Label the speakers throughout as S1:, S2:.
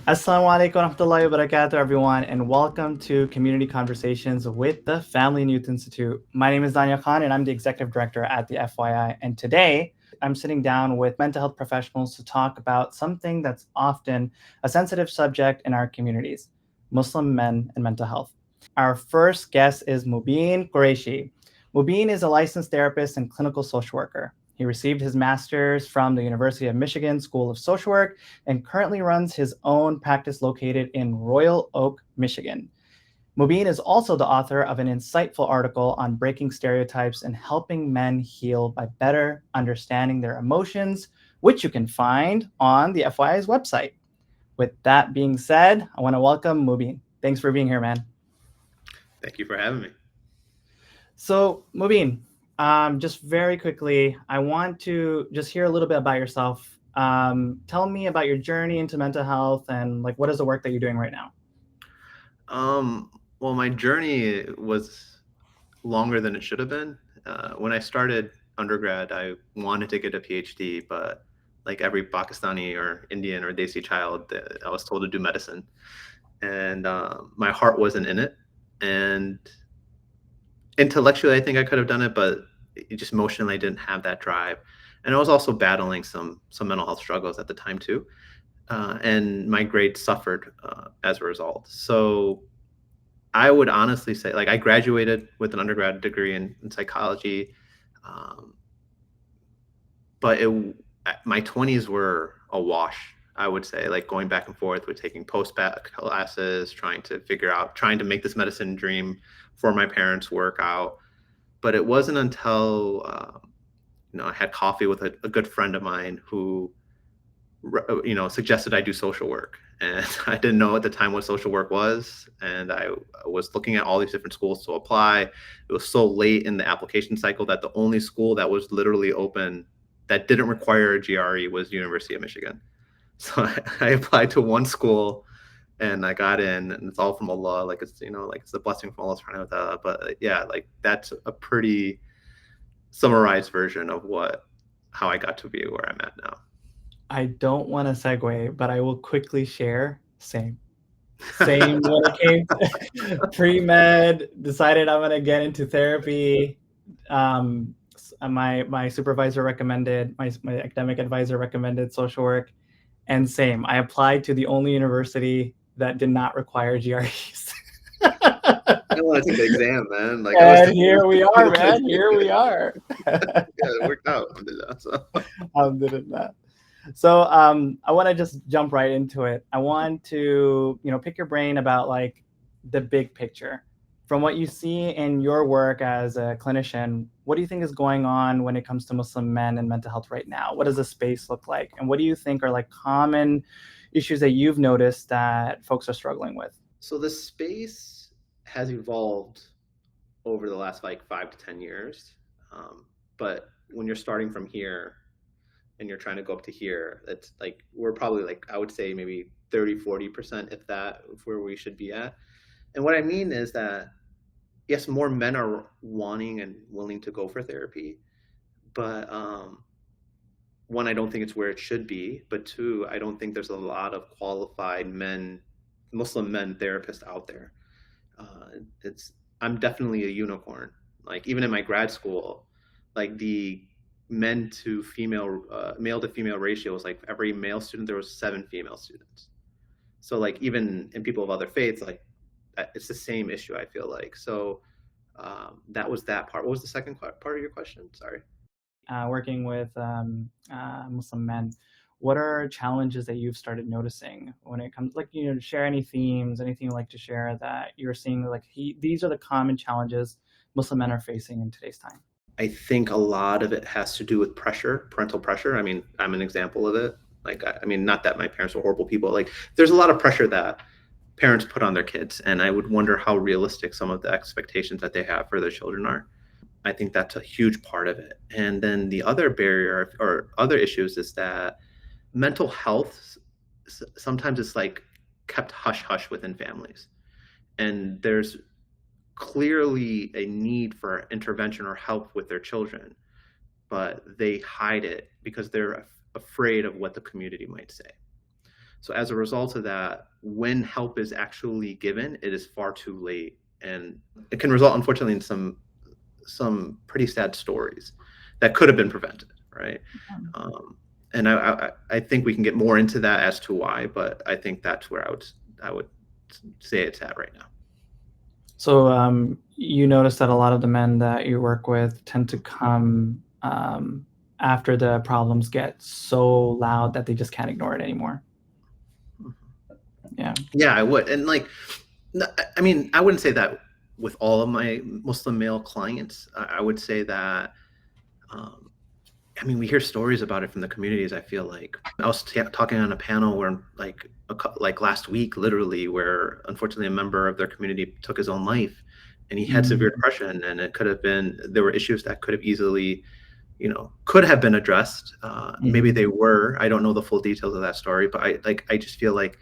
S1: Assalamu alaikum warahmatullahi wabarakatuh, everyone, and welcome to Community Conversations with the Family and Youth Institute. My name is Danya Khan, and I'm the Executive Director at the FYI. And today, I'm sitting down with mental health professionals to talk about something that's often a sensitive subject in our communities: Muslim men and mental health. Our first guest is Mubeen Qureshi. Mubeen is a licensed therapist and clinical social worker. He received his master's from the University of Michigan School of Social Work and currently runs his own practice located in Royal Oak, Michigan. Mubeen is also the author of an insightful article on breaking stereotypes and helping men heal by better understanding their emotions, which you can find on the FYI's website. With that being said, I want to welcome Mubeen. Thanks for being here, man.
S2: Thank you for having me.
S1: So, Mubeen, just very quickly, I want to just hear a little bit about yourself. Tell me about your journey into mental health and like what is the work that you're doing right now?
S2: Well, my journey was longer than it should have been. When I started undergrad, I wanted to get a PhD, but like every Pakistani or Indian or Desi child, I was told to do medicine, and my heart wasn't in it. And intellectually, I think I could have done it, but just emotionally, I didn't have that drive. And I was also battling some mental health struggles at the time too, and my grades suffered as a result. So I would honestly say, like, I graduated with an undergrad degree in psychology, um, but my 20s were a wash. I would say, like, going back and forth with taking post-bac classes, trying to make this medicine dream for my parents work out. But it wasn't until I had coffee with a good friend of mine who suggested I do social work. And I didn't know at the time what social work was. And I was looking at all these different schools to apply. It was so late in the application cycle that the only school that was literally open that didn't require a GRE was University of Michigan. So I applied to one school and I got in, and it's all from Allah. Like it's a blessing from Allah subhanahu wa ta'ala. But yeah, like that's a pretty summarized version of how I got to be where I'm at now.
S1: I don't want to segue, but I will quickly share. Same when it came to pre-med, decided I'm gonna get into therapy. My supervisor recommended, my academic advisor recommended social work, and same. I applied to the only university that did not requar GREs.
S2: I want to take the exam, man. Like I was
S1: And
S2: taking
S1: here we are,
S2: it.
S1: man. Here we are.
S2: Yeah, it worked out. So.
S1: Did that. So I want to just jump right into it. I want to, pick your brain about like the big picture. From what you see in your work as a clinician, what do you think is going on when it comes to Muslim men and mental health right now? What does the space look like? And what do you think are like common issues that you've noticed that folks are struggling with?
S2: So the space has evolved over the last like 5 to 10 years. But when you're starting from here and you're trying to go up to here, it's like we're probably like, I would say maybe 30-40%, if that, of where we should be at. And what I mean is that, yes, more men are wanting and willing to go for therapy, but one, I don't think it's where it should be, but two, I don't think there's a lot of qualified Muslim men therapists out there. It's I'm definitely a unicorn. Like even in my grad school, like the male to female ratio was like every male student there was 7 female students. So like even in people of other faiths, like it's the same issue. I feel like so. That was that part. What was the second part of your question? Sorry.
S1: Working with Muslim men, what are challenges that you've started noticing when it comes, like, share any themes, anything you'd like to share that you're seeing, like these are the common challenges Muslim men are facing in today's time?
S2: I think a lot of it has to do with pressure, parental pressure. I mean, I'm an example of it. Like, I mean, not that my parents were horrible people. Like, there's a lot of pressure that parents put on their kids, and I would wonder how realistic some of the expectations that they have for their children are. I think that's a huge part of it. And then the other barrier or other issues is that mental health sometimes it's like kept hush hush within families, and there's clearly a need for intervention or help with their children, but they hide it because they're afraid of what the community might say. So as a result of that, when help is actually given, it is far too late, and it can result, unfortunately, in some pretty sad stories that could have been prevented, right? Um, and I think we can get more into that as to why, but I think that's where I would say it's at right now.
S1: So you notice that a lot of the men that you work with tend to come after the problems get so loud that they just can't ignore it anymore. Yeah.
S2: Yeah, I would. And like, I mean, I wouldn't say that with all of my Muslim male clients. I would say that, um, I mean, we hear stories about it from the communities. I feel like I was talking on a panel where, like, like last week, literally, where unfortunately a member of their community took his own life, and he had
S1: Mm,
S2: severe depression, and it could have been there were issues that could have easily, could have been addressed. Maybe
S1: mhm.
S2: they were. I don't know the full details of that story, but I just feel like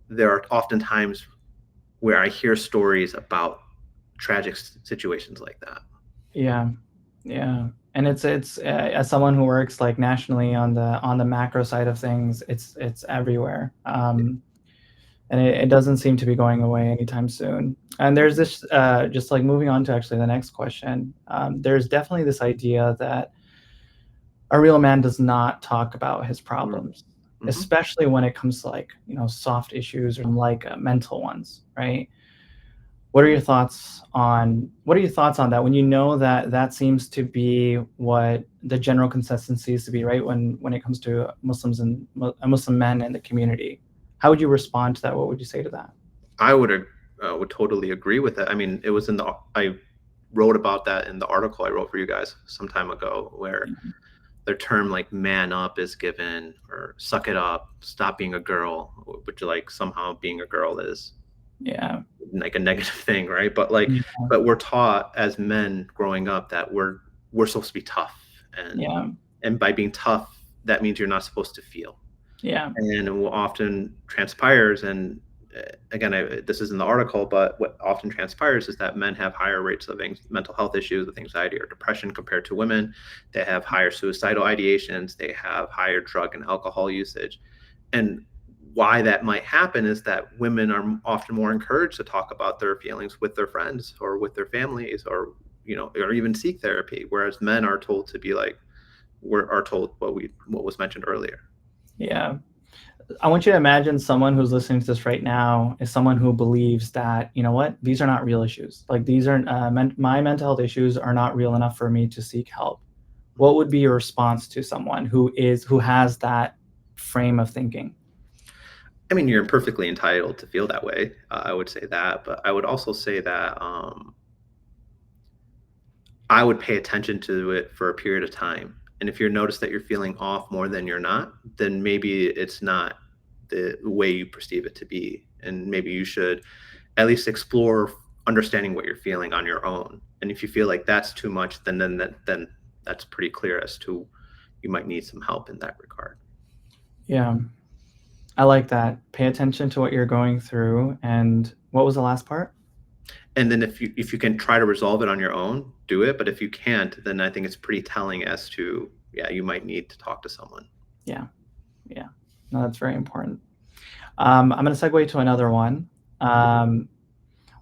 S2: there are often times where I hear stories about tragic situations like that.
S1: Yeah, yeah, and it's as someone who works like nationally on the macro side of things, it's everywhere, and it doesn't seem to be going away anytime soon. And there's this just like moving on to actually the next question. There's definitely this idea that a real man does not talk about his problems,
S2: Mm-hmm.
S1: especially when it comes to like soft issues or like mental ones, right? What are your thoughts on that when you know that that seems to be what the general consensus seems to be, right? When it comes to Muslims and Muslim men in the community, how would you respond to that? What would you say to that?
S2: I would totally agree with it. I mean, it was in the I wrote about that in the article I wrote for you guys some time ago, where
S1: Yeah,
S2: their term like "man up" is given, or "suck it up," "stop being a girl," which like somehow being a girl is
S1: yeah,
S2: like a negative thing, right? But like,
S1: yeah,
S2: but we're taught as men growing up that we're supposed to be tough, and
S1: yeah,
S2: and by being tough, that means you're not supposed to feel.
S1: yeah,
S2: And what often transpires, and again, this is in the article, but what often transpires is that men have higher rates of mental health issues with anxiety or depression compared to women. They have higher suicidal ideations. They have higher drug and alcohol usage. And why that might happen is that women are often more encouraged to talk about their feelings with their friends or with their families, or or even seek therapy, whereas men are told to be like, are told what was mentioned earlier.
S1: yeah. I want you to imagine someone who's listening to this right now is someone who believes that, you know what, these are not real issues. Like these are my mental health issues are not real enough for me to seek help. What would be your response to someone who has that frame of thinking?
S2: I mean, you're perfectly entitled to feel that way. I would say that, but I would also say that, I would pay attention to it for a period of time. And if you notice that you're feeling off more than you're not, then maybe it's not the way you perceive it to be. And maybe you should at least explore understanding what you're feeling on your own. And if you feel like that's too much, then that's pretty clear as to you might need some help in that regard.
S1: Yeah, I like that. Pay attention to what you're going through. And what was the last part?
S2: And then if you can try to resolve it on your own, do it. But if you can't, then I think it's pretty telling as to, yeah, you might need to talk to someone.
S1: Yeah, yeah. No, that's very important. I'm going to segue to another one. Um,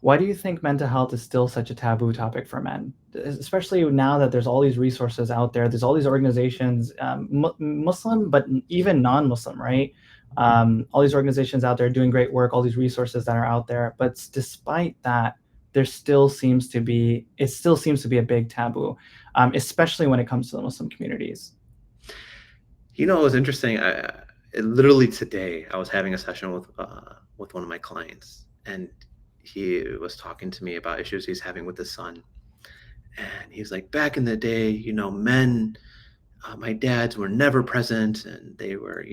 S1: Why do you think mental health is still such a taboo topic for men? Especially now that there's all these resources out there, there's all these organizations, Muslim, but even non-Muslim, right? All these organizations out there doing great work, all these resources that are out there. But despite that, it still seems to be a big taboo, especially when it comes to the Muslim communities.
S2: It was interesting. Literally today, I was having a session with one of my clients, and he was talking to me about issues he's having with his son. And he's like, back in the day, men, my dads were never present, and they were,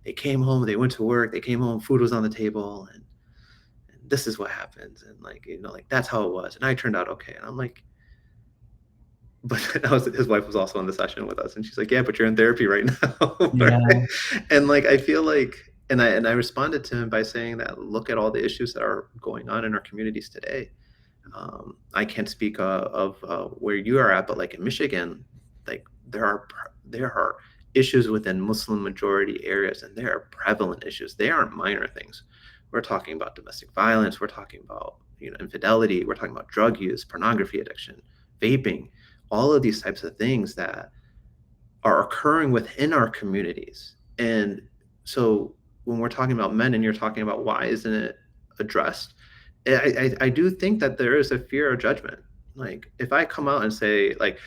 S2: they came home, they went to work, they came home, food was on the table, and this is what happens, and like, like that's how it was, and I turned out okay. And I'm like, but his wife was also in the session with us, and she's like, yeah, but you're in therapy right now.
S1: Yeah,
S2: And like, I feel like, and I responded to him by saying that, look at all the issues that are going on in our communities today. I can't speak of where you are at, but like in Michigan, like there are issues within Muslim majority areas, and they are prevalent issues. They aren't minor things. We're talking about domestic violence. We're talking about infidelity. We're talking about drug use, pornography addiction, vaping, all of these types of things that are occurring within our communities. And so when we're talking about men and you're talking about why isn't it addressed, I do think that there is a fear of judgment. Like if I come out and say like,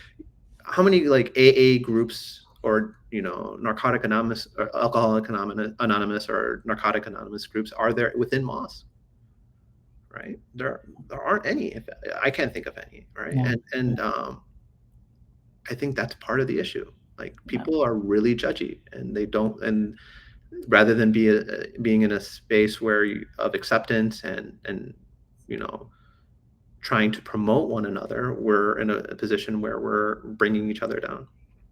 S2: how many like AA groups or narcotic anonymous or alcoholic anonymous or narcotic anonymous groups are there within mosques? Right? There aren't any. If I can't think of any. Right?
S1: Yeah.
S2: And I think that's part of the issue. Like
S1: Yeah.
S2: people are really judgy, and they don't. And rather than being in a space of acceptance and trying to promote one another, we're in a position where we're bringing each other down.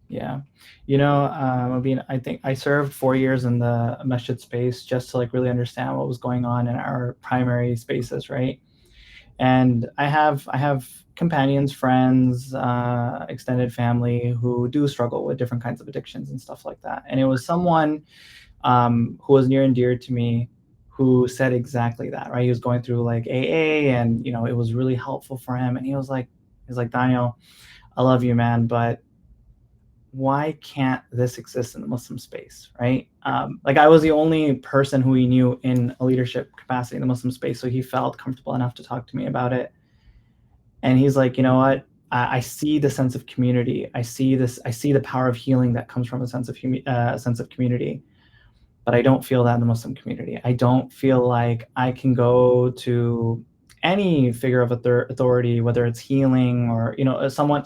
S1: Yeah. Mubeen, I think I served 4 years in the masjid space just to like really understand what was going on in our primary spaces, right? And I have companions, friends, extended family who do struggle with different kinds of addictions and stuff like that. And it was someone who was near and dear to me who said exactly that, right? He was going through like AA, and it was really helpful for him. And he's like, Daniel, I love you, man, but why can't this exist in the Muslim space, right? Like I was the only person who he knew in a leadership capacity in the Muslim space, so he felt comfortable enough to talk to me about it. And he's like, you know what? I see the sense of community. I see this. I see the power of healing that comes from a sense of community. But I don't feel that in the Muslim community. I don't feel like I can go to any figure of authority, whether it's healing or someone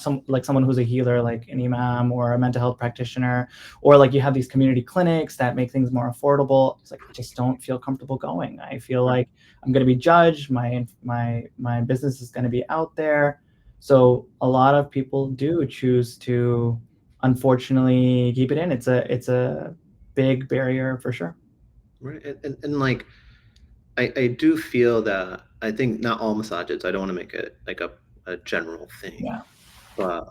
S1: who's a healer, like an imam or a mental health practitioner, or like you have these community clinics that make things more affordable. It's like I just don't feel comfortable going. I feel like I'm going to be judged. My business is going to be out there. So a lot of people do choose to, unfortunately, keep it in. It's a big barrier for sure.
S2: Right. And like I do feel that I think not all masajids, I don't want to make it like a general thing,
S1: Yeah.
S2: but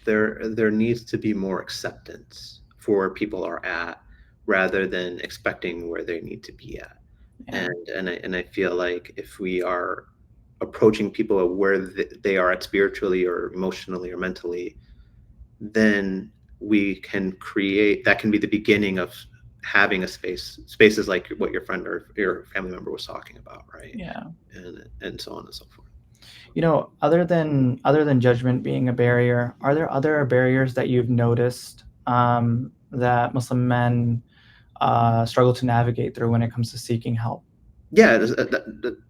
S2: there needs to be more acceptance for where people are at rather than expecting where they need to be at.
S1: Yeah.
S2: And I feel like if we are approaching people at where they are at spiritually or emotionally or mentally, then we can create that can be the beginning of having spaces like what your friend or your family member was talking about, right?
S1: Yeah.
S2: And so on and so forth.
S1: Other than judgment being a barrier, are there other barriers that you've noticed that Muslim men struggle to navigate through when it comes to seeking help?
S2: Yeah,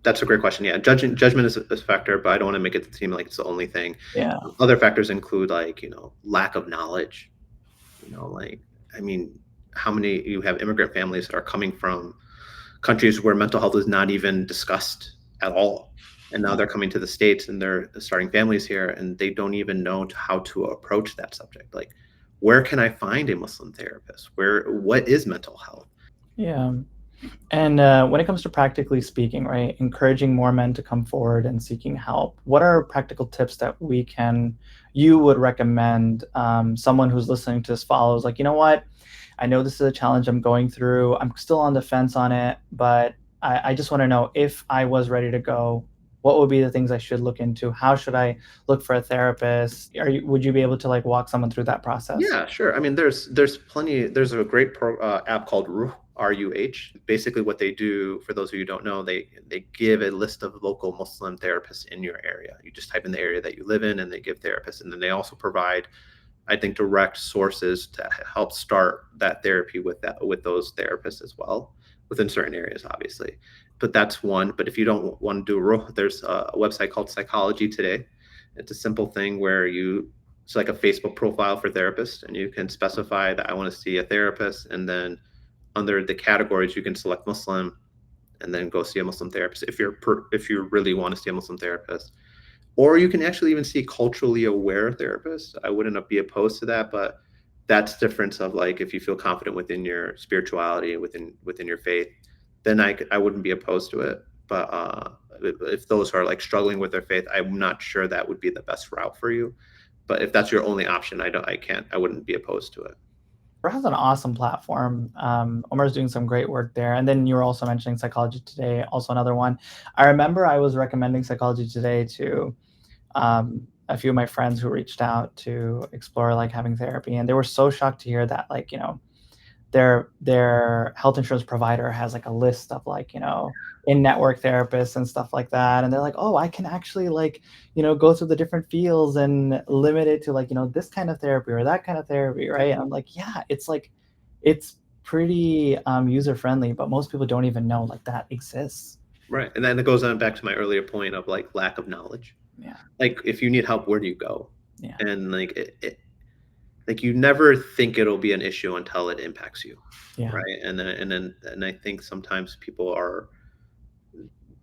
S2: that's a great question. Yeah, judgment is a factor, but I don't want to make it seem like it's the only thing.
S1: Yeah.
S2: Other factors include like lack of knowledge. Like I mean, how many you have immigrant families that are coming from countries where mental health is not even discussed at all, and now they're coming to the States and they're starting families here, and they don't even know how to approach that subject. Like, where can I find a Muslim therapist? What is mental health?
S1: Yeah. And when it comes to practically speaking, right, encouraging more men to come forward and seeking help, what are practical tips that you would recommend someone who's listening to this follows? Like, you know what? I know this is a challenge I'm going through. I'm still on the fence on it, but I just want to know, if I was ready to go, what would be the things I should look into? How should I look for a therapist? Would you be able to like walk someone through that process?
S2: Yeah, sure. I mean, there's plenty. There's a great app called Ruh, RUH. Basically, what they do, for those of you who don't know, they give a list of local Muslim therapists in your area. You just type in the area that you live in, and they give therapists. And then they also provide, I think, direct sources to help start that therapy with those therapists as well, within certain areas, obviously. But that's one. But if you don't want to do Ruh, there's a website called Psychology Today. It's a simple thing where it's like a Facebook profile for therapists, and you can specify that I want to see a therapist, and then under the categories you can select Muslim, and then go see a Muslim therapist if you really want to see a Muslim therapist. Or you can actually even see culturally aware therapists. I wouldn't be opposed to that, but that's difference of like, if you feel confident within your spirituality, within your faith, then I wouldn't be opposed to it. But if those are like struggling with their faith, I'm not sure that would be the best route for you. But if that's your only option, I wouldn't be opposed to it.
S1: has an awesome platform. Omar's doing some great work there. And then you were also mentioning Psychology Today, also another one. I remember I was recommending Psychology Today to a few of my friends who reached out to explore like having therapy, and they were so shocked to hear that, like, their health insurance provider has like a list of, like, in-network therapists and stuff like that, and they're like, oh, I can actually, like, go through the different fields and limit it to, like, this kind of therapy or that kind of therapy, right? And I'm like, yeah, it's like, it's pretty user friendly, but most people don't even know like that exists.
S2: Right. And then it goes on back to my earlier point of like lack of knowledge.
S1: Yeah.
S2: Like if you need help, where do you go?
S1: Yeah.
S2: And like like you never think it'll be an issue until it impacts you.
S1: Yeah.
S2: Right. And I think sometimes people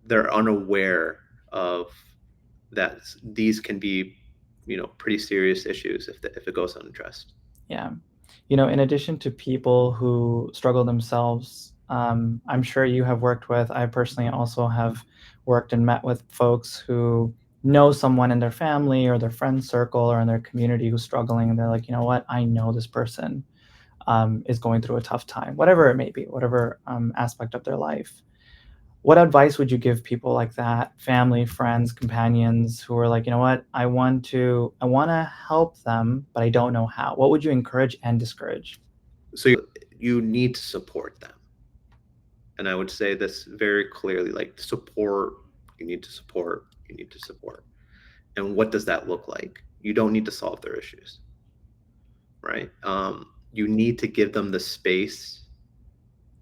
S2: they're unaware of that these can be, pretty serious issues if it goes unaddressed.
S1: Yeah. In addition to people who struggle themselves, I'm sure you have worked with, I personally also have worked and met with folks who know someone in their family or their friend circle or in their community who's struggling. And they're like, you know what? I know this person is going through a tough time, whatever it may be, whatever aspect of their life. What advice would you give people like that, family, friends, companions, who are like, you know what, I want to help them, but I don't know how? What would you encourage and discourage?
S2: So you need to support them. And I would say this very clearly, like support, you need to support, you need to support. And what does that look like? You don't need to solve their issues, right? You need to give them the space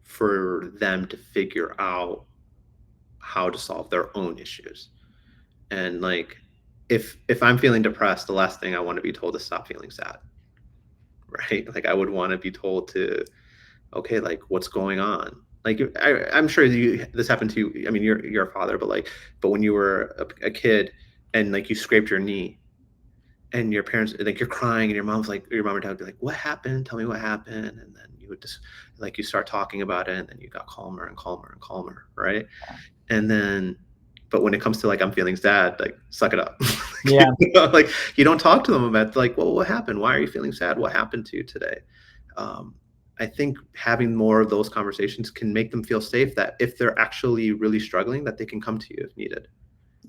S2: for them to figure out how to solve their own issues. And like, if I'm feeling depressed, the last thing I want to be told is stop feeling sad, right? Like I would want to be told to, okay, like what's going on? Like I'm sure this happened to you. I mean, you're a father, but when you were a kid and like you scraped your knee, and your parents, like you're crying, and your mom or dad would be like, "What happened? Tell me what happened." And then you would just like you start talking about it, and then you got calmer and calmer and calmer, right? And then, but when it comes to like I'm feeling sad, like suck it up.
S1: Yeah.
S2: Like you don't talk to them about like, well, what happened? Why are you feeling sad? What happened to you today? I think having more of those conversations can make them feel safe, that if they're actually really struggling, that they can come to you if needed.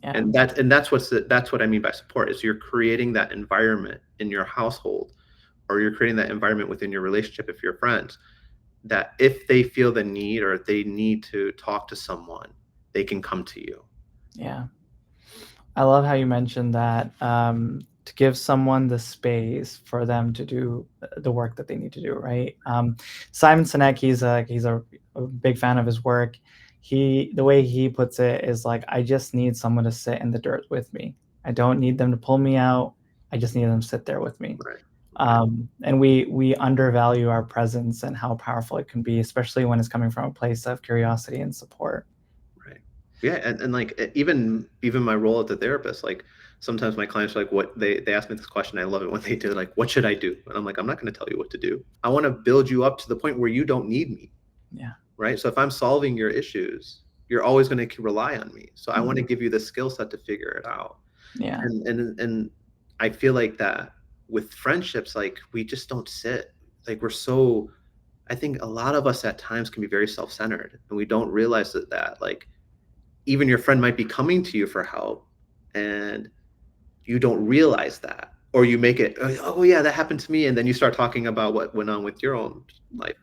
S1: Yeah.
S2: And that's what I mean by support, is you're creating that environment in your household, or you're creating that environment within your relationship if you're friends, that if they feel the need or they need to talk to someone, they can come to you.
S1: Yeah. I love how you mentioned that, to give someone the space for them to do the work that they need to do, right? Simon Sinek, he's a big fan of his work. The way he puts it is like, I just need someone to sit in the dirt with me. I don't need them to pull me out. I just need them to sit there with me.
S2: Right.
S1: And we undervalue our presence and how powerful it can be, especially when it's coming from a place of curiosity and support.
S2: Right. Yeah. And like even my role as a therapist, like sometimes my clients are like, what they ask me this question. I love it when they do, like, what should I do? And I'm like, I'm not going to tell you what to do. I want to build you up to the point where you don't need me.
S1: Yeah.
S2: Right. So if I'm solving your issues, you're always going to rely on me. So I want to give you the skill set to figure it out.
S1: Yeah.
S2: And I feel like that with friendships, like we just don't sit, like I think a lot of us at times can be very self-centered, and we don't realize that like even your friend might be coming to you for help, and you don't realize that, or you make it, oh yeah, that happened to me, and then you start talking about what went on with your own life,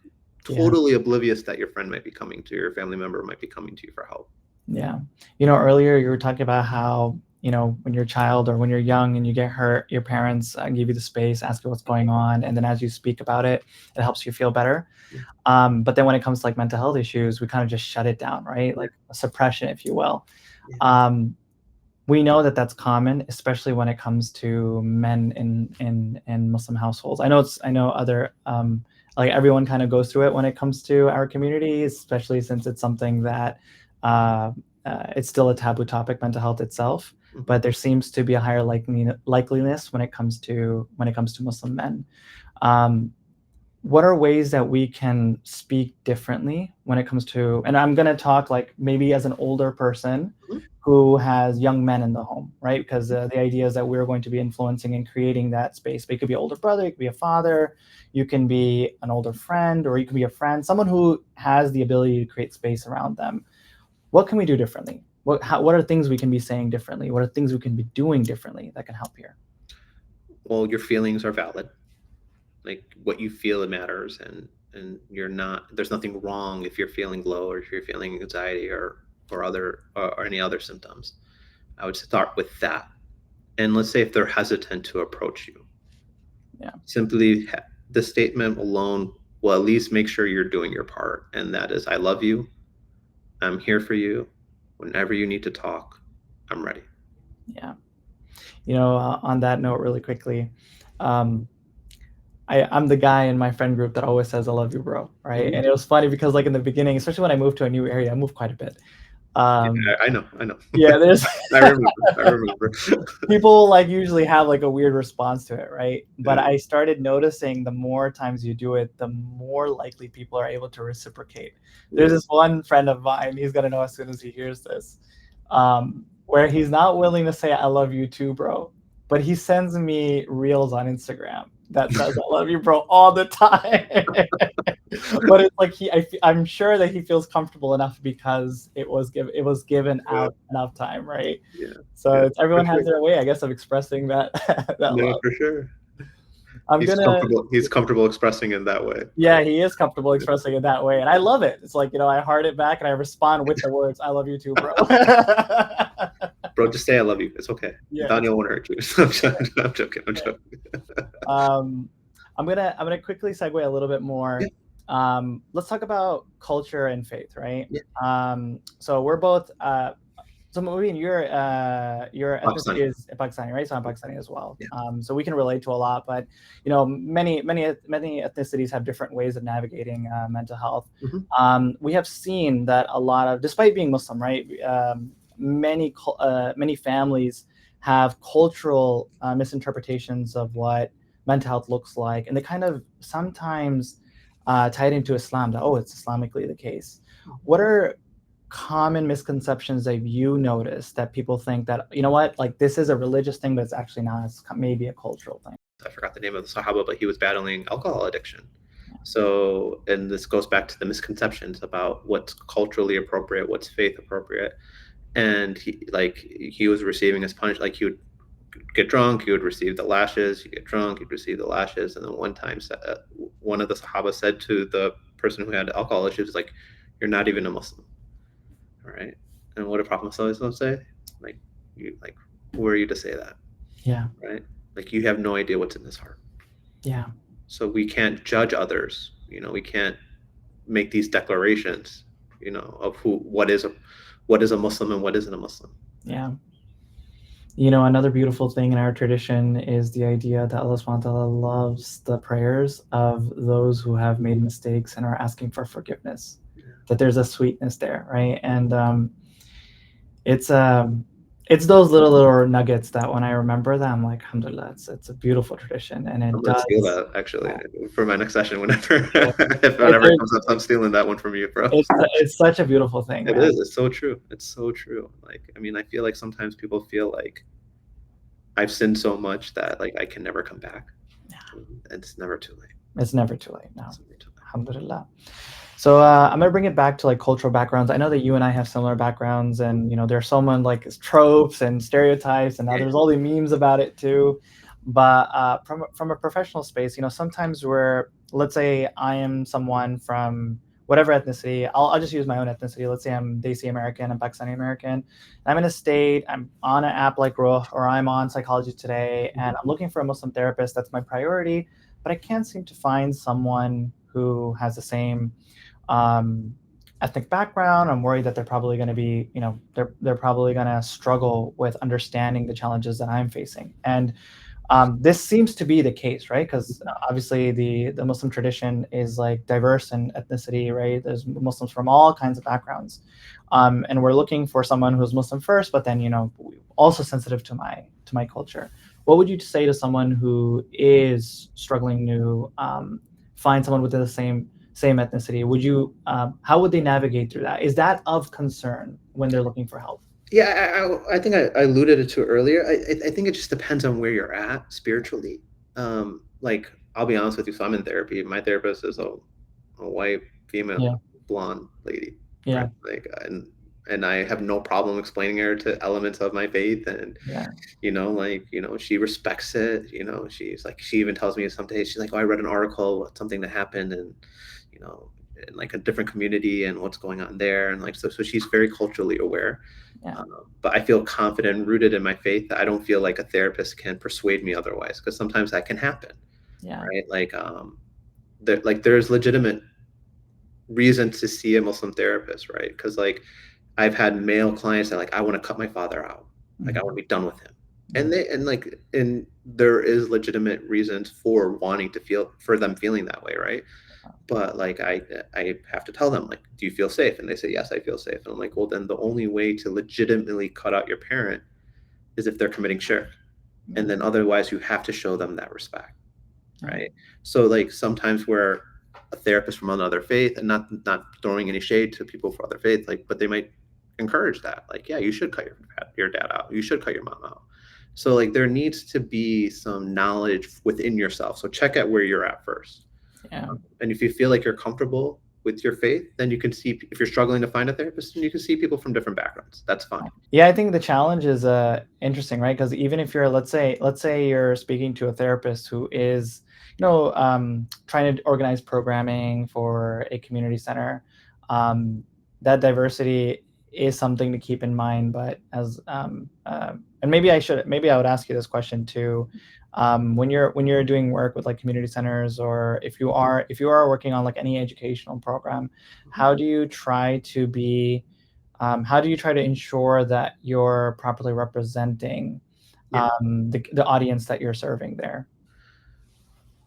S2: totally oblivious that your friend might be coming to you, your family member might be coming to you for help.
S1: Yeah. Earlier you were talking about how, when you're a child or when you're young and you get hurt, your parents give you the space, ask you what's going on. And then as you speak about it, it helps you feel better. But then when it comes to like mental health issues, we kind of just shut it down, right? Like a suppression, if you will. We know that that's common, especially when it comes to men in Muslim households. I know other, like everyone kind of goes through it when it comes to our community, especially since it's something that it's still a taboo topic, mental health itself. But there seems to be a higher likeliness when it comes to Muslim men. What are ways that we can speak differently when it comes to, and I'm going to talk like maybe as an older person who has young men in the home, right? Because the idea is that we're going to be influencing and creating that space. But it could be an older brother, it could be a father, you can be an older friend, or you can be a friend, someone who has the ability to create space around them. What can we do differently? What are things we can be saying differently? What are things we can be doing differently that can help here?
S2: Well, your feelings are valid. Like what you feel, it matters, and you're not. There's nothing wrong if you're feeling low or if you're feeling anxiety or any other symptoms. I would start with that. And let's say if they're hesitant to approach you,
S1: Yeah.
S2: simply the statement alone will at least make sure you're doing your part, and that is, I love you, I'm here for you, whenever you need to talk, I'm ready.
S1: Yeah. On that note, really quickly, um, I'm the guy in my friend group that always says, I love you, bro. Right.
S2: Mhm.
S1: And it was funny because like in the beginning, especially when I moved to a new area, I moved quite a bit.
S2: Yeah, I know.
S1: Yeah, there's
S2: I remember.
S1: people like usually have like a weird response to it, right? But
S2: Yeah.
S1: I started noticing the more times you do it, the more likely people are able to reciprocate. There's
S2: Yeah.
S1: this one friend of mine, he's gonna know as soon as he hears this, where he's not willing to say I love you too, bro, but he sends me reels on Instagram that says I love you, bro, all the time. But it's like I'm sure that he feels comfortable enough because it was given
S2: Yeah.
S1: out enough time, right?
S2: Yeah.
S1: So
S2: Yeah.
S1: it's,
S2: For
S1: everyone has
S2: sure.
S1: their way, I guess, of expressing that that
S2: No,
S1: love.
S2: for sure.
S1: I'm gonna
S2: He's comfortable expressing it that way.
S1: Yeah, he is comfortable expressing it that way, and I love it. It's like, I heart it back and I respond with the words, "I love you too, bro."
S2: Bro, just say I love you. It's okay.
S1: Yeah.
S2: Daniel won't hurt you. I'm joking.
S1: Um, I'm gonna quickly segue a little bit
S2: Yeah.
S1: more. Let's talk about culture and faith, right?
S2: Yeah.
S1: So we're both. So Mubeen, your ethnicity
S2: Pakistani.
S1: is Pakistani, right? So I'm Pakistani as well.
S2: Yeah.
S1: So we can relate to a lot, but many ethnicities have different ways of navigating mental health.
S2: Mhm.
S1: We have seen that a lot of, despite being Muslim, right? Many families have cultural misinterpretations of what mental health looks like, and they kind of sometimes tie it into Islam. That, oh, it's Islamically the case. What are common misconceptions that you notice that people think that, like this is a religious thing, but it's actually not, it's maybe a cultural thing?
S2: I forgot the name of the Sahaba, but he was battling alcohol addiction. So, and this goes back to the misconceptions about what's culturally appropriate, what's faith appropriate. And he was receiving his punishment. Like he would get drunk, he would receive the lashes. You get drunk, he'd receive the lashes. And then one time, one of the Sahaba said to the person who had alcohol issues, like, "You're not even a Muslim." All right. And what did Prophet Muhammad say? Like, who are you to say that?
S1: Yeah.
S2: Right. Like, you have no idea what's in his heart.
S1: Yeah.
S2: So we can't judge others. We can't make these declarations, of what is a Muslim and what isn't a Muslim.
S1: Yeah. Another beautiful thing in our tradition is the idea that Allah subhanahu wa ta'ala loves the prayers of those who have made mistakes and are asking for forgiveness.
S2: Yeah.
S1: That there's a sweetness there, right? And it's those little nuggets that when I remember them, I'm like, alhamdulillah, it's a beautiful tradition, and
S2: I'm
S1: it
S2: gonna steal
S1: does.
S2: that actually for my next session. Whenever
S1: Yeah.
S2: if whatever comes up, I'm stealing that one from you, bro.
S1: It's such a beautiful thing,
S2: It
S1: man.
S2: is. It's so true. It's so true. Like, I mean, I feel like sometimes people feel like I've sinned so much that like I can never come back.
S1: Yeah.
S2: It's never too late.
S1: It's never too late. No.
S2: It's never too late.
S1: Alhamdulillah. So I'm gonna bring it back to like cultural backgrounds. I know that you and I have similar backgrounds, and there's someone like tropes and stereotypes, and now there's all the memes about it too. But from a professional space, sometimes let's say I am someone from whatever ethnicity. I'll just use my own ethnicity. Let's say I'm Desi American, I'm Pakistani American. I'm in a state. I'm on an app like Ruh, or I'm on Psychology Today, and I'm looking for a Muslim therapist. That's my priority, but I can't seem to find someone who has the same ethnic background. I'm worried that they're probably going to be, they're probably going to struggle with understanding the challenges that I'm facing. And this seems to be the case, right? Because obviously the Muslim tradition is like diverse in ethnicity, right? There's Muslims from all kinds of backgrounds, and we're looking for someone who's Muslim first, but then also sensitive to my culture. What would you say to someone who is struggling to find someone within the same ethnicity? How would they navigate through that? Is that of concern when they're looking for help?
S2: Yeah, I think I alluded to it earlier. I think it just depends on where you're at spiritually. Like I'll be honest with you. So I'm in therapy. My therapist is a white female
S1: Yeah,
S2: blonde lady, right?
S1: yeah,
S2: Like and I have no problem explaining her to elements of my faith, and
S1: yeah,
S2: she respects it. She's like, she even tells me some days she's like, oh, I read an article about something that happened, and you know in like a different community and what's going on there, and like so she's very culturally aware.
S1: yeah,
S2: But I feel confident and rooted in my faith. I don't feel like a therapist can persuade me otherwise, because sometimes that can happen,
S1: yeah,
S2: right? There's legitimate reason to see a Muslim therapist, right? Because like I've had male clients that like, I want to cut my father out, like I
S1: mhm,
S2: want to be done with him,
S1: yeah,
S2: and there is legitimate reasons for wanting to feel for them feeling that way, right? But like I have to tell them, like, do you feel safe? And they say yes, I feel safe. And I'm like, well, then the only way to legitimately cut out your parent is if they're committing shirk,
S1: yeah,
S2: and then otherwise you have to show them that respect,
S1: yeah,
S2: right? So like sometimes we're a therapist from another faith, and not throwing any shade to people for other faith, like, but they might encourage that, like, yeah, you should cut your dad out, you should cut your mom out. So like there needs to be some knowledge within yourself. So check out where you're at first.
S1: yeah.
S2: And if you feel like you're comfortable with your faith, then you can see, if you're struggling to find a therapist, then you can see people from different backgrounds. That's fine.
S1: Yeah, I think the challenge is interesting, right? Because even if you're, let's say you're speaking to a therapist who is, trying to organize programming for a community center, um, that diversity is something to keep in mind. But and maybe I would ask you this question too. When you're doing work with like community centers, or if you are working on like any educational program,
S2: Mhm.
S1: how do you try to be how do you try to ensure that you're properly representing
S2: Yeah.
S1: the audience that you're serving there?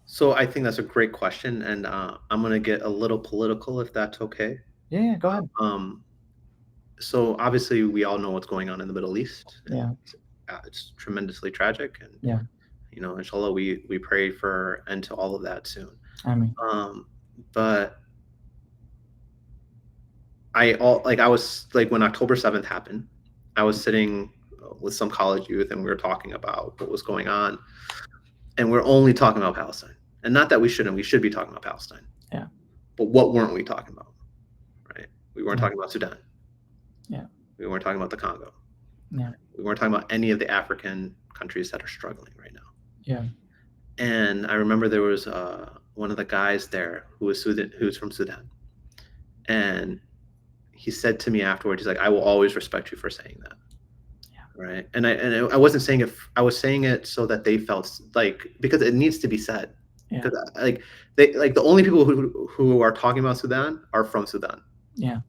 S2: So I think that's a great question, and I'm gonna get a little political if that's okay.
S1: Yeah, yeah, go ahead.
S2: Um, so obviously we all know what's going on in the Middle East, and
S1: Yeah,
S2: it's tremendously tragic. And
S1: yeah.
S2: inshallah, we pray for end to all of that soon.
S1: I mean,
S2: Um, but I was like, when October 7th happened, I was sitting with some college youth, and we were talking about what was going on, and we're only talking about Palestine. And not that we shouldn't, we should be talking about Palestine.
S1: yeah,
S2: But what weren't we talking about? Right? We weren't
S1: yeah,
S2: talking about Sudan.
S1: yeah,
S2: We weren't talking about the Congo.
S1: yeah,
S2: We weren't talking about any of the African countries that are struggling right now.
S1: yeah,
S2: And I remember there was one of the guys there who's from Sudan, and he said to me afterwards, he's like, "I will always respect you for saying that." Right? And I wasn't saying it. I was saying it so that they felt like, because it needs to be said.
S1: yeah,
S2: Because like the only people who are talking about Sudan are from Sudan,
S1: yeah,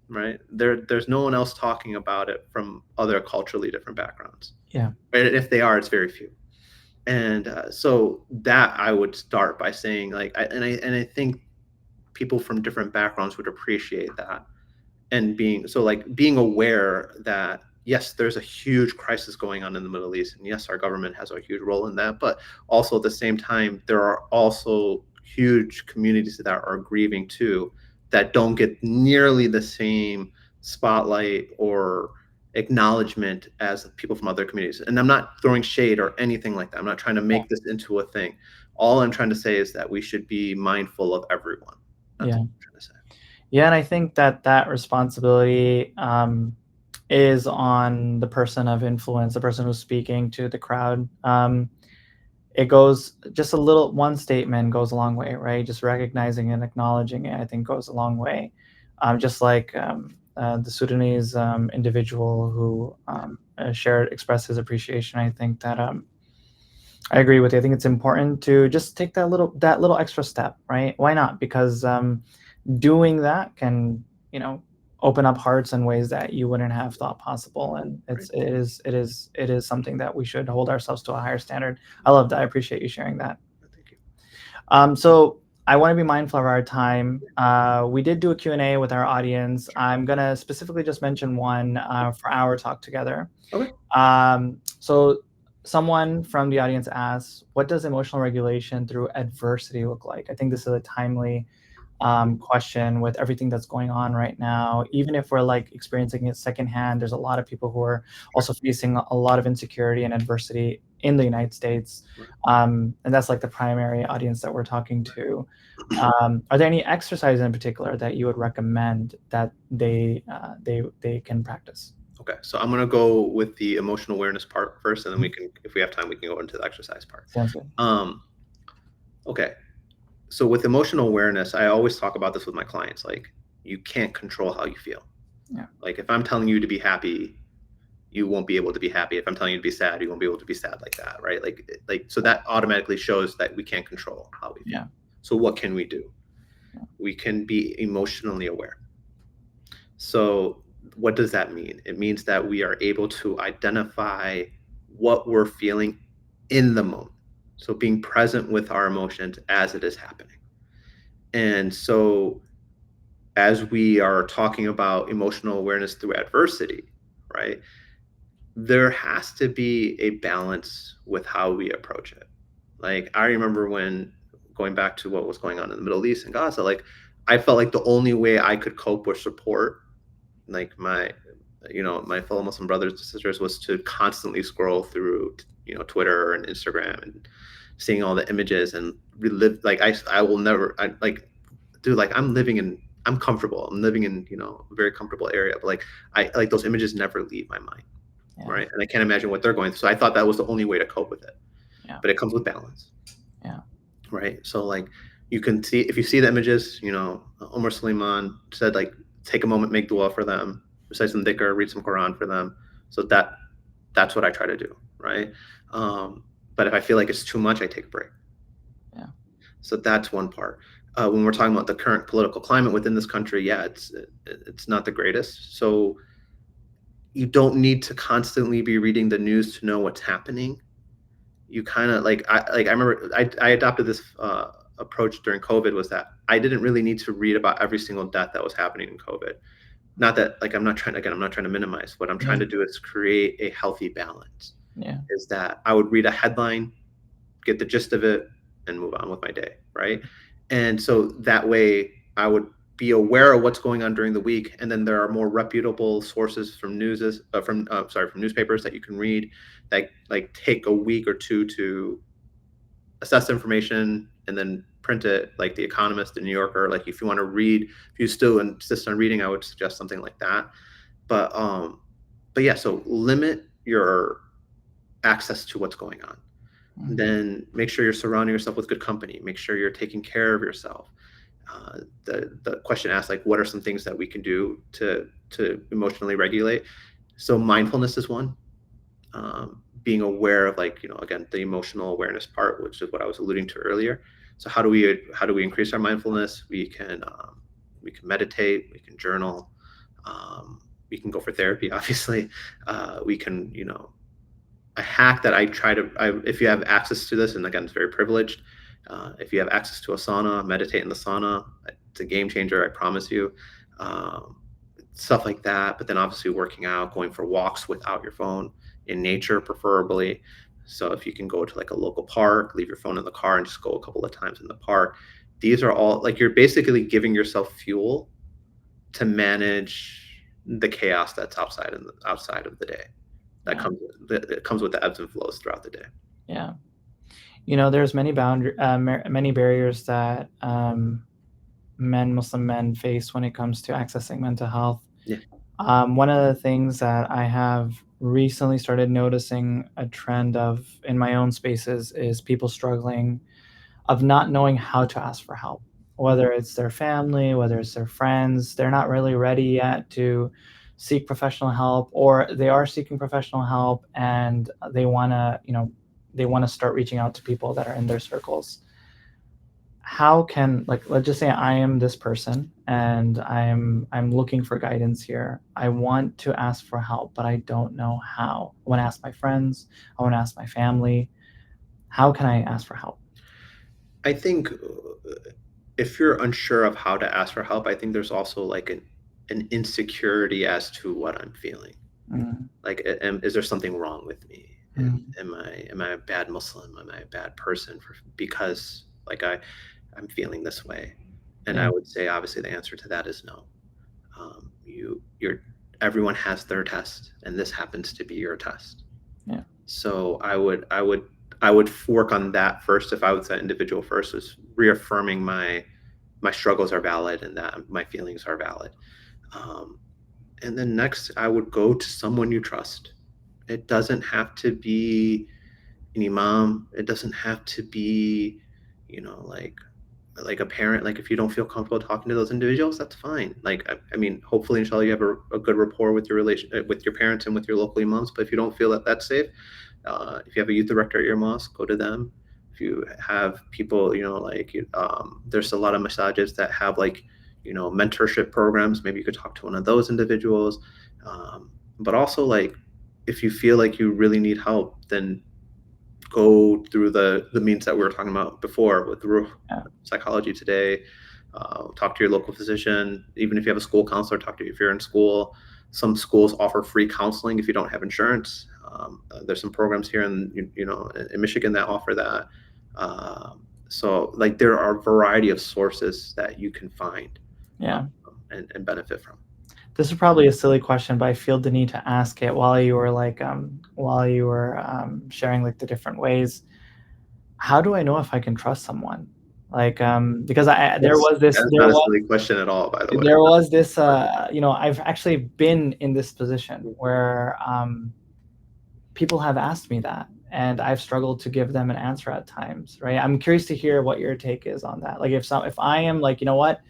S2: right? There's no one else talking about it from other culturally different backgrounds.
S1: yeah,
S2: Right? And if they are, it's very few. And so that I would start by saying, like, I think people from different backgrounds would appreciate that, and being aware that yes, there's a huge crisis going on in the Middle East, and yes, our government has a huge role in that, but also at the same time, there are also huge communities that are grieving too, that don't get nearly the same spotlight or acknowledgement as people from other communities. And I'm not throwing shade or anything like that. I'm not trying to
S1: yeah,
S2: make this into a thing. All I'm trying to say is that we should be mindful of everyone. That's
S1: yeah.
S2: what I'm trying to say.
S1: Yeah, and I think that responsibility is on the person of influence, the person who's speaking to the crowd. It goes just a little, one statement goes a long way, right? Just recognizing and acknowledging it, I think, goes a long way. Just like the Sudanese individual who expressed his appreciation, I think that I agree with you. I think it's important to just take that little extra step, right? Why not? Because doing that can, you know, open up hearts in ways that you wouldn't have thought possible. And
S2: Right.
S1: it is something that we should hold ourselves to a higher standard. I love that. I appreciate you sharing that.
S2: Thank you.
S1: So I want to be mindful of our time. We did do a Q&A with our audience. I'm going to specifically just mention one for our talk together.
S2: Okay.
S1: So someone from the audience asks, what does emotional regulation through adversity look like? I think this is a timely question with everything that's going on right now. Even if we're like experiencing it secondhand, there's a lot of people who are also facing a lot of insecurity and adversity in the United States. And that's like the primary audience that we're talking to. Are there any exercises in particular that you would recommend that they can practice?
S2: Okay, so I'm gonna go with the emotional awareness part first, and then we can, if we have time, we can go into the exercise part.
S1: Sounds good.
S2: Okay, so with emotional awareness, I always talk about this with my clients. Like, you can't control how you feel.
S1: Yeah.
S2: Like, if I'm telling you to be happy, you won't be able to be happy. If I'm telling you to be sad, you won't be able to be sad like that, right? Like so that automatically shows that we can't control how we feel.
S1: Yeah.
S2: So what can we do?
S1: Yeah.
S2: We can be emotionally aware. So what does that mean? It means that we are able to identify what we're feeling in the moment. So being present with our emotions as it is happening. And so as we are talking about emotional awareness through adversity, right? There has to be a balance with how we approach it. Like, I remember when going back to what was going on in the Middle East and Gaza, like, I felt like the only way I could cope or support like my fellow Muslim brothers and sisters was to constantly scroll through Twitter and Instagram and seeing all the images and relive. Like, I will never, dude, like, I'm comfortable. I'm living in a very comfortable area, but like, I like those images never leave my mind.
S1: Yeah.
S2: Right. And I can't imagine what they're going through. So I thought that was the only way to cope with it.
S1: Yeah.
S2: But it comes with balance.
S1: Yeah.
S2: Right. So like, you can see, if you see the images, Omar Suleiman said, like, take a moment, make dua for them, recite some dhikr, read some Quran for them. So that's what I try to do. Right. But if I feel like it's too much, I take a break.
S1: Yeah.
S2: So that's one part. When we're talking about the current political climate within this country, yeah, it's not the greatest. So you don't need to constantly be reading the news to know what's happening. You kind of I remember I adopted this approach during COVID, was that I didn't really need to read about every single death that was happening in COVID. Not that, like, I'm not trying to minimize. What I'm trying to do is create a healthy balance.
S1: Yeah.
S2: Is that I would read a headline, get the gist of it, and move on with my day, right? And so that way I would be aware of what's going on during the week, and then there are more reputable sources from from newspapers that you can read that like take a week or two to assess information and then print it, like The Economist, The New Yorker. Like, if you want to read, if you still insist on reading, I would suggest something like that. But yeah, so limit your access to what's going on.
S1: Mm-hmm.
S2: Then make sure you're surrounding yourself with good company. Make sure you're taking care of yourself. The question asked, like, what are some things that we can do to emotionally regulate? So mindfulness is one. Being aware of, like, again, the emotional awareness part, which is what I was alluding to earlier. So how do we increase our mindfulness? We can meditate, we can journal, we can go for therapy, obviously. We can, a hack that I try to, if you have access to this, and again, it's very privileged, if you have access to a sauna, meditate in the sauna. It's a game changer, I promise you. Stuff like that. But then obviously working out, going for walks without your phone, in nature preferably. So if you can go to like a local park, leave your phone in the car and just go a couple of times in the park. These are all, like, you're basically giving yourself fuel to manage the chaos that's outside of the day. That comes with the ebbs and flows throughout the day.
S1: Yeah. There's many many barriers that Muslim men face when it comes to accessing mental health.
S2: Yeah.
S1: One of the things that I have recently started noticing a trend of in my own spaces is people struggling of not knowing how to ask for help, whether it's their family, whether it's their friends. They're not really ready yet to seek professional help, or they are seeking professional help and they want to start reaching out to people that are in their circles. How can, like, let's just say I am this person and I'm looking for guidance here. I want to ask for help, but I don't know how. I want to ask my friends, I want to ask my family. How can I ask for help?
S2: I think if you're unsure of how to ask for help, I think there's also like an insecurity as to what I'm feeling.
S1: Mm.
S2: Like, is there something wrong with me?
S1: Mm.
S2: Am I a bad Muslim? Am I a bad person because, like, I'm feeling this way? And I
S1: Yeah.
S2: would say, obviously, the answer to that is no. You're everyone has their test, and this happens to be your test.
S1: Yeah.
S2: So I would work on that first. If I would say individual first, is reaffirming my struggles are valid and that my feelings are valid. Um, and then next, I would go to someone you trust. It doesn't have to be an imam. It doesn't have to be, like a parent. Like if you don't feel comfortable talking to those individuals, that's fine. Like I mean, hopefully, inshallah, you have a good rapport with your with your parents and with your local imams. But if you don't feel that that's safe, if you have a youth director at your mosque, go to them. If you have people, there's a lot of massages that have mentorship programs. Maybe you could talk to one of those individuals. But also, like, if you feel like you really need help, then go through the means that we were talking about before with Ruh
S1: Yeah.
S2: Psychology Today. Talk to your local physician. Even if you have a school counselor, talk to you if you're in school. Some schools offer free counseling if you don't have insurance. There's some programs here in Michigan that offer that. So like there are a variety of sources that you can find
S1: Yeah.
S2: and benefit from.
S1: This is probably a silly question, but I feel the need to ask it while you were sharing like the different ways. How do I know if I can trust someone? Like, because
S2: That's not a silly question at all, by the way.
S1: there was this, I've actually been in this position where people have asked me that, and I've struggled to give them an answer at times, right? I'm curious to hear what your take is on that. Like, if I am like, you know what,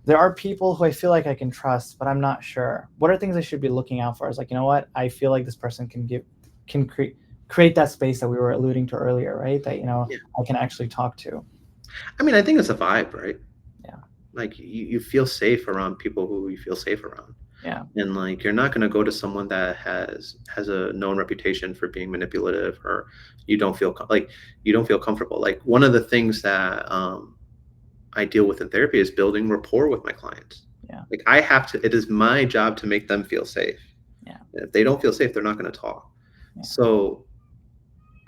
S1: there are people who I feel like I can trust, but I'm not sure. What are things I should be looking out for? Is like, you know what, I feel like this person can create that space that we were alluding to earlier, right? That
S2: Yeah.
S1: I can actually talk to.
S2: I mean, I think it's a vibe, right?
S1: Yeah.
S2: Like you feel safe around people who you feel safe around.
S1: Yeah.
S2: And like you're not going to go to someone that has a known reputation for being manipulative, or you don't feel you don't feel comfortable. Like one of the things that I deal with in therapy is building rapport with my clients.
S1: Yeah.
S2: Like it is my job to make them feel safe.
S1: Yeah.
S2: And if they don't feel safe, they're not going to talk.
S1: Yeah.
S2: So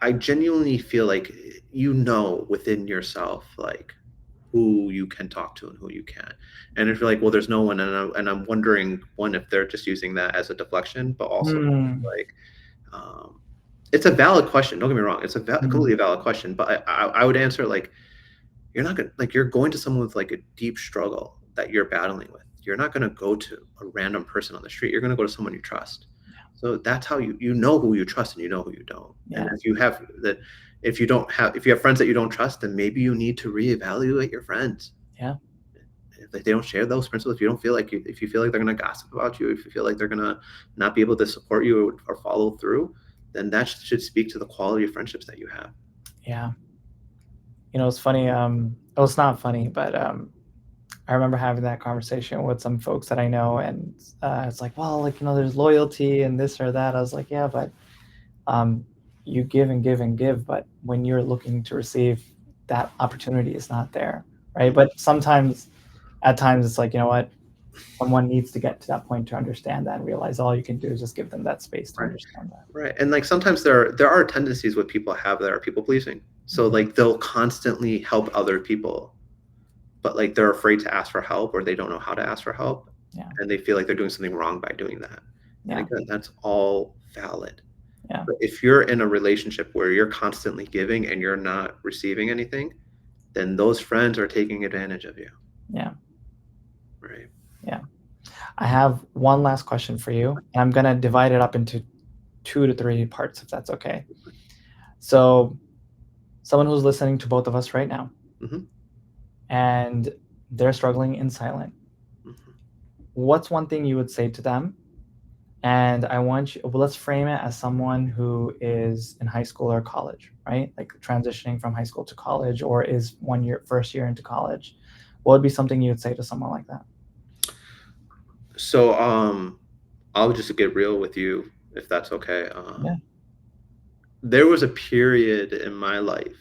S2: I genuinely feel like within yourself, like who you can talk to and who you can't. And if you're like, well, there's no one, and I'm wondering, one, if they're just using that as a deflection, but also like, it's a valid question. Don't get me wrong, it's a completely valid question. But I would answer like, you're not gonna you're going to someone with like a deep struggle that you're battling with. You're not going to go to a random person on the street. You're going to go to someone you trust. So that's how you know who you trust and you know who you don't.
S1: Yeah.
S2: And if you have friends that you don't trust, then maybe you need to reevaluate your friends.
S1: Yeah.
S2: If they don't share those principles, if you don't feel like if you feel like they're going to gossip about you, if you feel like they're going to not be able to support you or follow through, then that should speak to the quality of friendships that you have.
S1: Yeah. It's funny. It's not funny, but I remember having that conversation with some folks that I know, and it's like, well, like, there's loyalty and this or that. I was like, yeah, but you give and give and give, but when you're looking to receive, that opportunity is not there, right? But at times, it's like, you know what, someone needs to get to that point to understand that and realize all you can do is just give them that space to understand that.
S2: Right. And like sometimes there are tendencies what people have that are people pleasing. So like they'll constantly help other people, but like they're afraid to ask for help, or they don't know how to ask for help.
S1: Yeah.
S2: And they feel like they're doing something wrong by doing that.
S1: Yeah.
S2: And again, that's all valid.
S1: Yeah.
S2: But if you're in a relationship where you're constantly giving and you're not receiving anything, then those friends are taking advantage of you.
S1: Yeah.
S2: Right.
S1: Yeah. I have one last question for you, and I'm going to divide it up into 2 to 3 parts, if that's okay. So someone who's listening to both of us right now, and they're struggling in silence, what's one thing you would say to them? And let's frame it as someone who is in high school or college, right? Like transitioning from high school to college, or is first year into college. What would be something you would say to someone like that?
S2: So I'll just get real with you, if that's okay.
S1: Yeah.
S2: There was a period in my life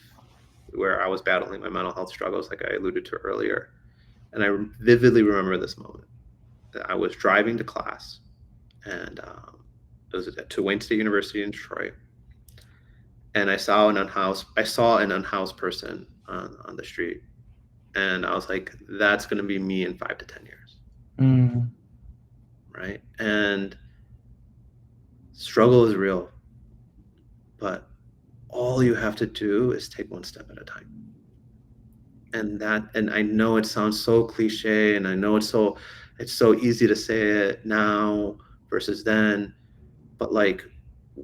S2: where I was battling my mental health struggles, like I alluded to earlier. And I vividly remember this moment. I was driving to class, and it was to Wayne State University in Detroit. And I saw an unhoused person on the street. And I was like, that's going to be me in 5 to 10 years.
S1: Mm.
S2: Right. And struggle is real, but all you have to do is take one step at a time. And I know it sounds so cliche, and I know it's so easy to say it now versus then, but like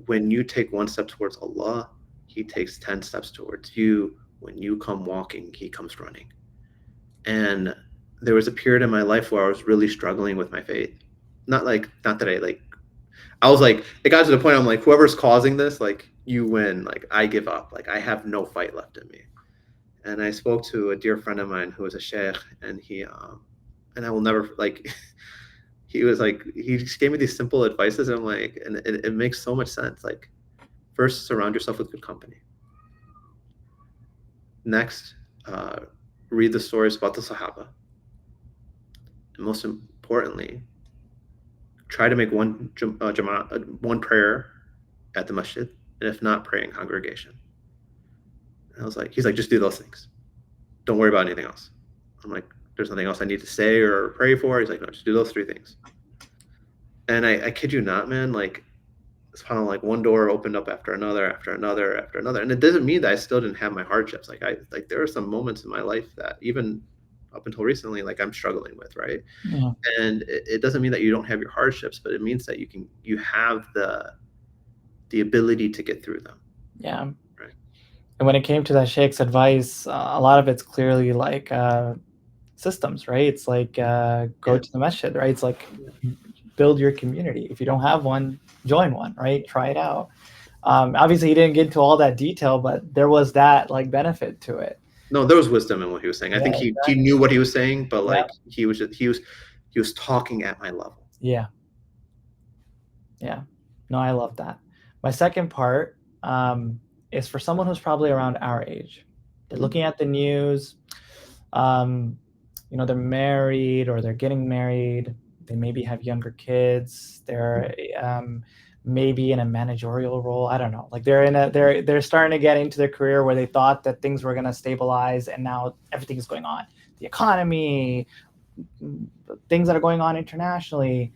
S2: when you take one step towards Allah, he takes 10 steps towards you. When you come walking, he comes running. And there was a period in my life where I was really struggling with my faith. Not that I was like, it got to the point I'm like, whoever's causing this, like, you win. Like, I give up. Like, I have no fight left in me. And I spoke to a dear friend of mine who was a sheikh, and and I will never, like, he was like, he just gave me these simple advices. And I'm like, and it makes so much sense. Like, first, surround yourself with good company. Next, read the stories about the Sahaba. And most importantly, try to make one prayer at the masjid, and if not, pray in congregation. And I was like, he's like, just do those things. Don't worry about anything else. I'm like, there's nothing else I need to say or pray for. He's like, no, just do those 3 things. And I kid you not, man, like, it's kind of like one door opened up after another, after another, after another. And it doesn't mean that I still didn't have my hardships. Like there are some moments in my life that even up until recently, like, I'm struggling with, right?
S1: Yeah.
S2: And it doesn't mean that you don't have your hardships, but it means that you have the ability to get through them.
S1: Yeah.
S2: Right.
S1: And when it came to that sheikh's advice, a lot of it's clearly like systems, right? It's like go
S2: Yeah.
S1: to the masjid, right? It's like build your community. If you don't have one, join one, right? Try it out. Obviously, he didn't get into all that detail, but there was that like benefit to it.
S2: No, there was wisdom in what he was saying. I
S1: Yeah,
S2: think he
S1: exactly.
S2: knew what he was saying, but
S1: Yeah.
S2: like he was talking at my level.
S1: Yeah. Yeah. No, I love that. My second part is for someone who's probably around our age. They're looking at the news. They're married or they're getting married. They maybe have younger kids. They're maybe in a managerial role. I don't know. Like they're starting to get into their career where they thought that things were going to stabilize, and now everything is going on. The economy, things that are going on internationally.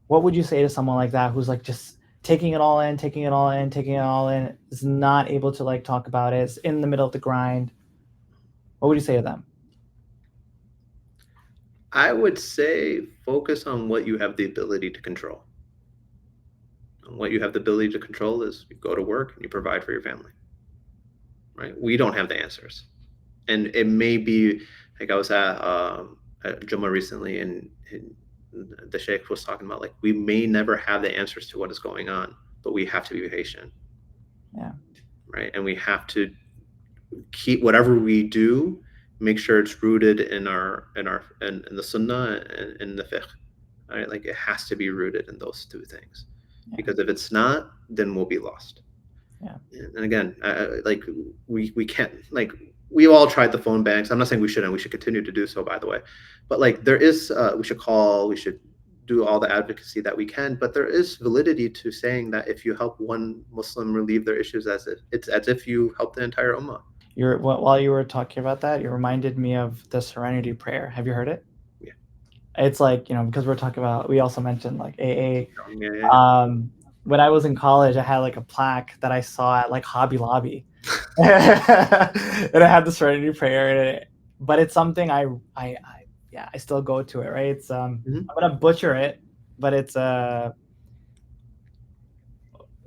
S1: What would you say to someone like that who's like just taking it all in, is not able to like talk about it, is in the middle of the grind? What would you say to them?
S2: I would say focus on what you have the ability to control. And what you have the ability to control is you go to work and you provide for your family. Right? We don't have the answers. And it may be like I was at Jummah recently, and the sheikh was talking about, like, we may never have the answers to what is going on, but we have to be patient.
S1: Yeah.
S2: Right. And we have to keep whatever we do, make sure it's rooted in the sunnah and in the fiqh. Right? Like, it has to be rooted in those 2 things. Yeah. Because if it's not, then we'll be lost.
S1: Yeah.
S2: And again, like we can't, like, we all tried the phone banks. I'm not saying we shouldn't. We should continue to do so, by the way. But like there is, we should call. We should do all the advocacy that we can. But there is validity to saying that if you help one Muslim relieve their issues, it's as if you help the entire ummah.
S1: While you were talking about that, you reminded me of the Serenity Prayer. Have you heard it?
S2: Yeah.
S1: It's like, because we're talking about, we also mentioned like AA.
S2: Yeah.
S1: When I was in college, I had like a plaque that I saw at like Hobby Lobby, and I had the Serenity Prayer. But it's something I still go to it. Right? It's I'm gonna butcher it, but it's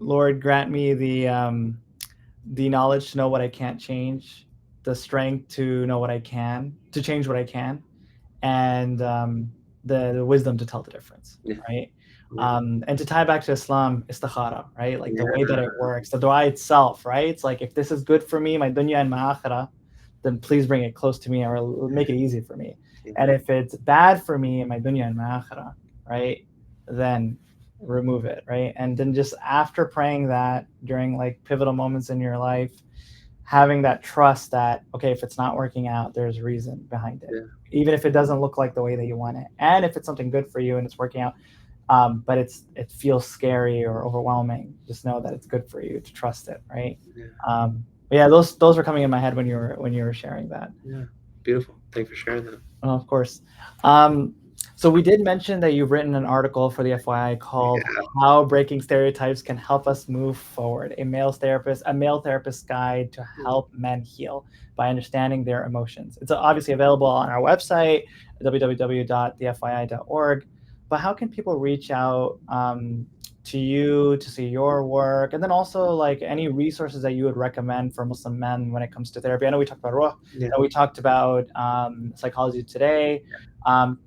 S1: Lord, grant me the knowledge to know what I can't change, the strength to know what I can, to change what I can, and the wisdom to tell the difference.
S2: Yeah.
S1: Right? And to tie back to Islam, istikhara, right? Like the way that it works, the dua itself, right? It's like, if this is good for me, my dunya and my akhirah, then please bring it close to me, or make it easy for me. Yeah. And if it's bad for me in my dunya and my akhirah, right, then remove it, right? And then just after praying that during like pivotal moments in your life, having that trust that, okay, if it's not working out, there's reason behind it. Yeah. Even if it doesn't look like the way that you want it. And if it's something good for you and it's working out, but it feels scary or overwhelming, just know that it's good for you to trust it, right? Yeah. Yeah, those were coming in my head when you were sharing that.
S2: Yeah, beautiful. Thanks for sharing that.
S1: Oh, of course. Um, so we did mention that you've written an article for the FYI called
S2: Yeah.
S1: "How Breaking Stereotypes Can Help Us Move Forward: a male therapist's guide to help men heal by understanding their emotions." It's obviously available on our website, www.thefyi.org. But how can people reach out to you to see your work, and then also like any resources that you would recommend for Muslim men when it comes to therapy? I know we talked about Ruh,
S2: Yeah.
S1: and we talked about Psychology Today. Um,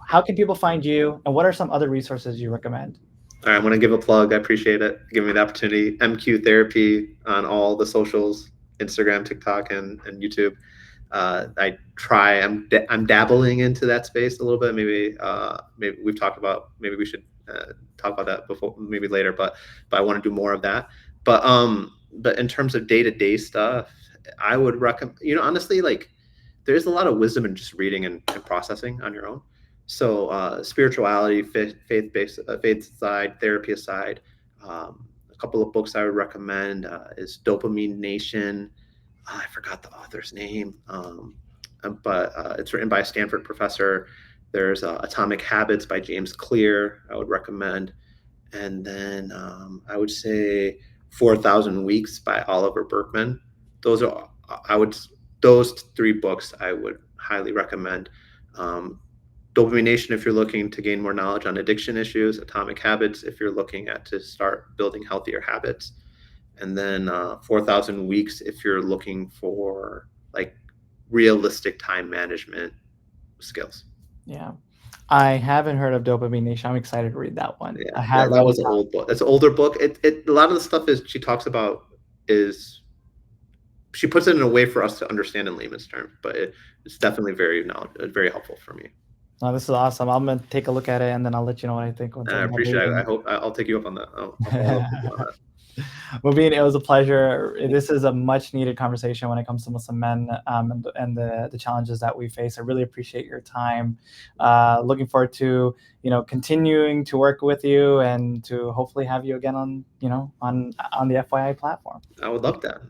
S1: how can people find you, and what are some other resources you recommend?
S2: All right, I'm going to give a plug. I appreciate it. Give me the opportunity. MQ Therapy on all the socials, Instagram, TikTok, and YouTube. I try. I'm dabbling into that space a little bit. Maybe we've talked about. Maybe we should talk about that before, maybe later. But I want to do more of that. But in terms of day-to-day stuff, I would recommend. Honestly, like there's a lot of wisdom in just reading and processing on your own. So spirituality, faith-based, faith aside, therapy aside, a couple of books I would recommend is Dopamine Nation. I forgot the author's name, but it's written by a Stanford professor. There's Atomic Habits by James Clear. I would recommend, and then I would say 4,000 Weeks by Oliver Berkman. Those are I would those three books I would highly recommend. Um, Dopamine Nation if you're looking to gain more knowledge on addiction issues. Atomic Habits if you're looking at to start building healthier habits, and then 4,000 Weeks if you're looking for like realistic time management skills.
S1: Yeah, I haven't heard of Dopamine Nation. I'm excited to read that one.
S2: Yeah,
S1: I have
S2: that
S1: read it.
S2: was an old book. That's an older book. A lot of the stuff is she talks about is she puts it in a way for us to understand in layman's terms, but it's definitely very helpful for me.
S1: Oh, this is awesome. I'm gonna take a look at it, and then I'll let you know what I think once
S2: And I
S1: I'm done
S2: appreciate it. I
S1: reading.
S2: hope I'll take you up on that. I'll follow up with you on that.
S1: Mubeen, it was a pleasure. This is a much needed conversation when it comes to Muslim men and the challenges that we face. I really appreciate your time. Looking forward to continuing to work with you and to hopefully have you again on on the FYI platform.
S2: I would love that.